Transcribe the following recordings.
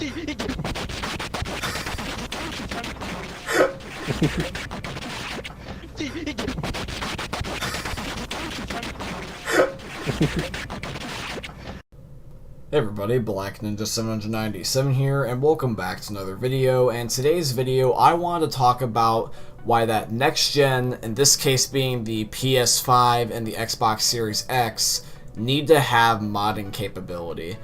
Hey everybody, Black Ninja 797 here, and welcome back to another video. And today's video, I want to talk about why that next gen, in this case being the PS5 and the Xbox Series X, need to have modding capability.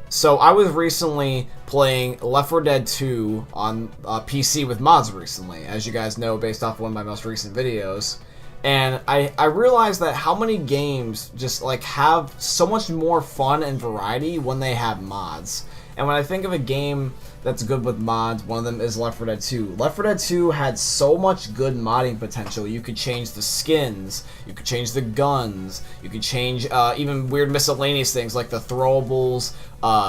So I was recently playing Left 4 Dead 2 on PC with mods recently, as you guys know based off one of my most recent videos. And I realized that how many games just like have so much more fun and variety when they have mods. And when I think of a game that's good with mods, one of them is Left 4 Dead 2. Left 4 Dead 2 had so much good modding potential. You could change the skins, you could change the guns, you could change even weird miscellaneous things like the throwables,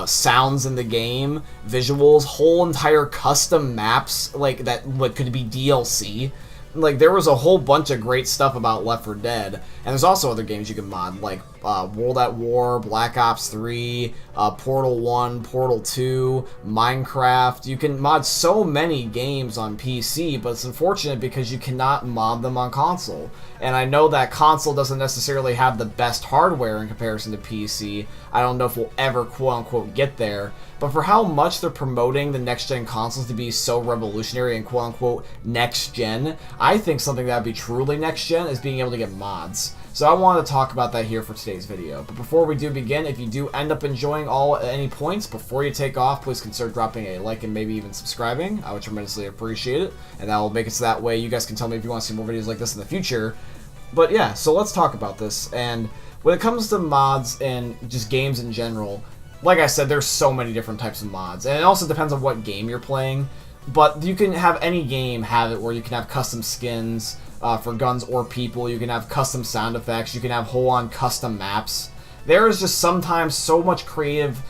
sounds in the game, visuals, whole entire custom maps like that what could be DLC. Like, there was a whole bunch of great stuff about Left 4 Dead, and there's also other games you can mod, like World at War, Black Ops 3, Portal 1, Portal 2, Minecraft. You can mod so many games on PC, but it's unfortunate because you cannot mod them on console. And I know that console doesn't necessarily have the best hardware in comparison to PC. I don't know if we'll ever quote-unquote get there, but for how much they're promoting the next-gen consoles to be so revolutionary and quote-unquote next-gen, I think something that would be truly next-gen is being able to get mods. So I want to talk about that here for today's video. But before we do begin, if you do end up enjoying any points, before you take off, please consider dropping a like and maybe even subscribing. I would tremendously appreciate it, and that will make it so that way you guys can tell me if you want to see more videos like this in the future. But yeah, so let's talk about this. And when it comes to mods and just games in general, like I said, there's so many different types of mods, and it also depends on what game you're playing. But you can have any game have it where you can have custom skins for guns or people. You can have custom sound effects. You can have whole-on custom maps. There is just sometimes so much creative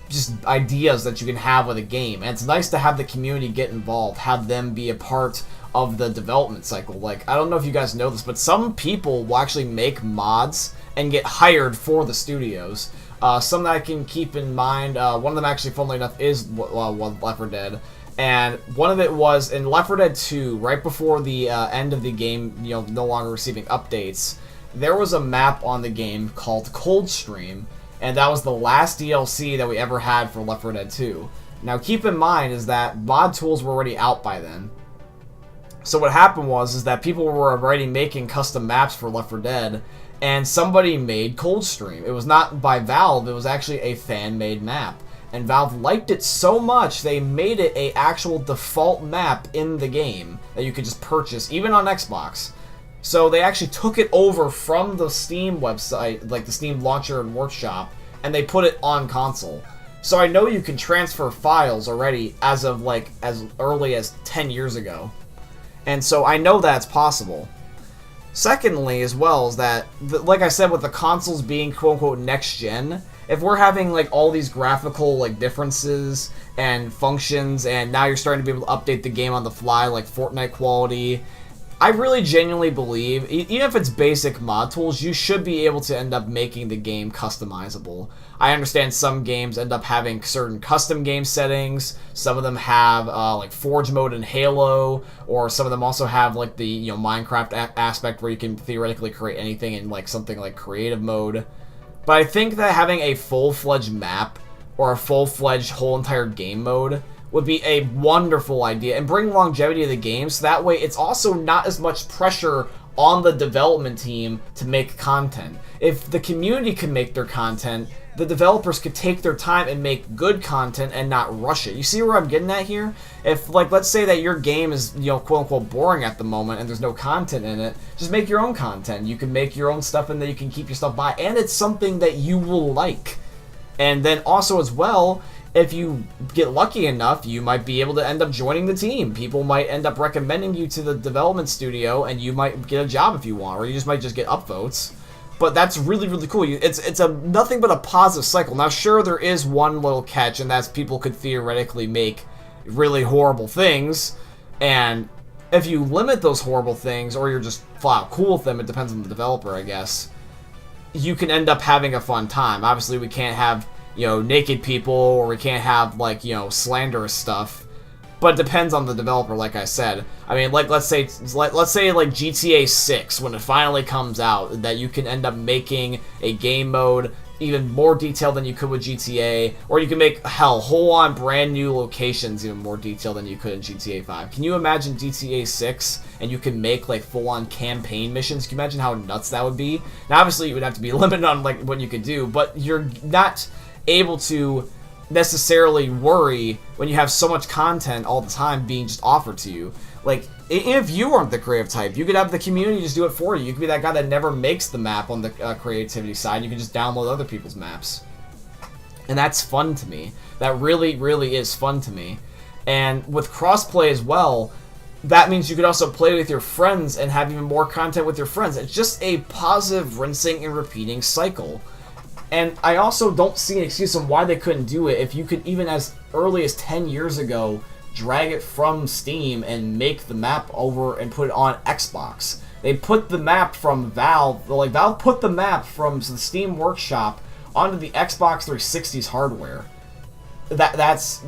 just ideas that you can have with a game, and it's nice to have the community get involved, have them be a part of the development cycle. Like, I don't know if you guys know this, but some people will actually make mods and get hired for the studios. Some that I can keep in mind, one of them actually, funnily enough, is Left 4 Dead. And one of it was in Left 4 Dead 2, right before the end of the game, you know, no longer receiving updates, there was a map on the game called Coldstream, and that was the last DLC that we ever had for Left 4 Dead 2. Now, keep in mind is that mod tools were already out by then. So what happened was that people were already making custom maps for Left 4 Dead, and somebody made Coldstream. It was not by Valve, it was actually a fan-made map. And Valve liked it so much, they made it a actual default map in the game that you could just purchase, even on Xbox. So they actually took it over from the Steam website, like the Steam launcher and workshop, and they put it on console. So I know you can transfer files already as of like as early as 10 years ago. And so I know that's possible. Secondly, as well, is that, like I said, with the consoles being quote-unquote next-gen, if we're having like all these graphical like differences and functions, and now you're starting to be able to update the game on the fly like Fortnite quality, I really genuinely believe, even if it's basic mod tools, you should be able to end up making the game customizable. I understand some games end up having certain custom game settings. Some of them have like Forge mode in Halo, or some of them also have like the Minecraft aspect where you can theoretically create anything in like something like creative mode. But I think that having a full-fledged map or a full-fledged whole entire game mode would be a wonderful idea and bring longevity to the game, so that way it's also not as much pressure on the development team to make content. If the community can make their content, the developers could take their time and make good content and not rush it. You see where I'm getting at here? If, like, let's say that your game is, quote-unquote boring at the moment and there's no content in it, just make your own content. You can make your own stuff and then you can keep your stuff by, and it's something that you will like. And then also as well, if you get lucky enough, you might be able to end up joining the team. People might end up recommending you to the development studio, and you might get a job if you want, or you just might just get upvotes. But that's really, really cool. It's nothing but a positive cycle. Now, sure, there is one little catch, and that's people could theoretically make really horrible things, and if you limit those horrible things, or you're just flat out cool with them, it depends on the developer, I guess, you can end up having a fun time. Obviously, we can't have naked people, or we can't have, like, slanderous stuff. But it depends on the developer, like I said. I mean, like, let's say like GTA 6, when it finally comes out, that you can end up making a game mode even more detailed than you could with GTA, or you can make, hell, whole-on brand new locations even more detailed than you could in GTA 5. Can you imagine GTA 6, and you can make, like, full-on campaign missions? Can you imagine how nuts that would be? Now, obviously, you would have to be limited on, like, what you could do, but you're not able to necessarily worry when you have so much content all the time being just offered to you. Like, if you weren't the creative type, you could have the community just do it for you. You could be that guy that never makes the map on the creativity side. You can just download other people's maps. And that's fun to me. That really, really is fun to me. And with crossplay as well, that means you could also play with your friends and have even more content with your friends. It's just a positive rinsing and repeating cycle. And I also don't see an excuse on why they couldn't do it if you could, even as early as 10 years ago, drag it from Steam and make the map over and put it on Xbox. They put the map from Valve, like Valve put the map from the Steam Workshop onto the Xbox 360's hardware. That's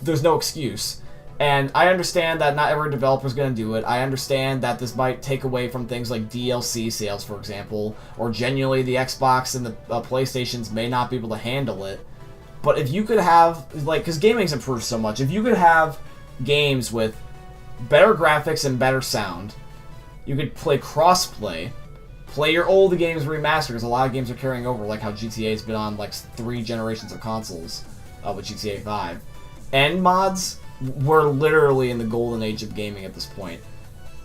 there's no excuse. And I understand that not every developer is going to do it. I understand that this might take away from things like DLC sales, for example, or genuinely the Xbox and the PlayStations may not be able to handle it. But if you could have, like, because gaming's improved so much, if you could have games with better graphics and better sound, you could play cross-play, play your old games remastered, because a lot of games are carrying over, like how GTA's been on, like, 3 generations of consoles with GTA 5. And mods, we're literally in the golden age of gaming at this point.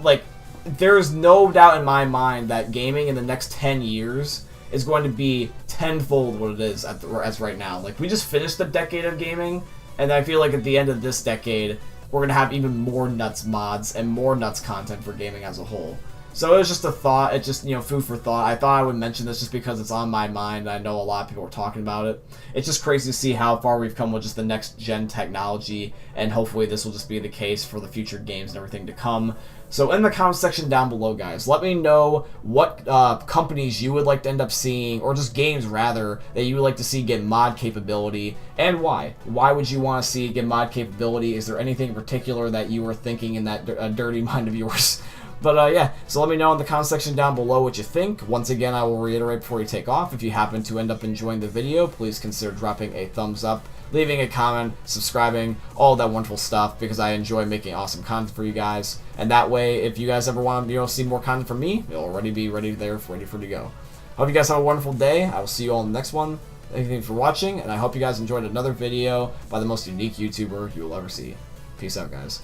Like, there's no doubt in my mind that gaming in the next 10 years is going to be tenfold what it is as right now. Like, we just finished the decade of gaming, and I feel like at the end of this decade, we're going to have even more nuts mods and more nuts content for gaming as a whole. So it was just a thought. It's just, food for thought. I thought I would mention this just because it's on my mind. I know a lot of people are talking about it. It's just crazy to see how far we've come with just the next gen technology, and hopefully this will just be the case for the future games and everything to come. So in the comment section down below, guys, let me know what companies you would like to end up seeing, or just games rather, that you would like to see get mod capability, and why. Why would you want to see get mod capability? Is there anything in particular that you were thinking in that dirty mind of yours? But yeah, so let me know in the comment section down below what you think. Once again, I will reiterate before you take off, if you happen to end up enjoying the video, please consider dropping a thumbs up, leaving a comment, subscribing, all that wonderful stuff, because I enjoy making awesome content for you guys. And that way, if you guys ever want to see more content from me, it'll already be ready for you to go. Hope you guys have a wonderful day. I will see you all in the next one. Thank you for watching, and I hope you guys enjoyed another video by the most unique YouTuber you will ever see. Peace out, guys.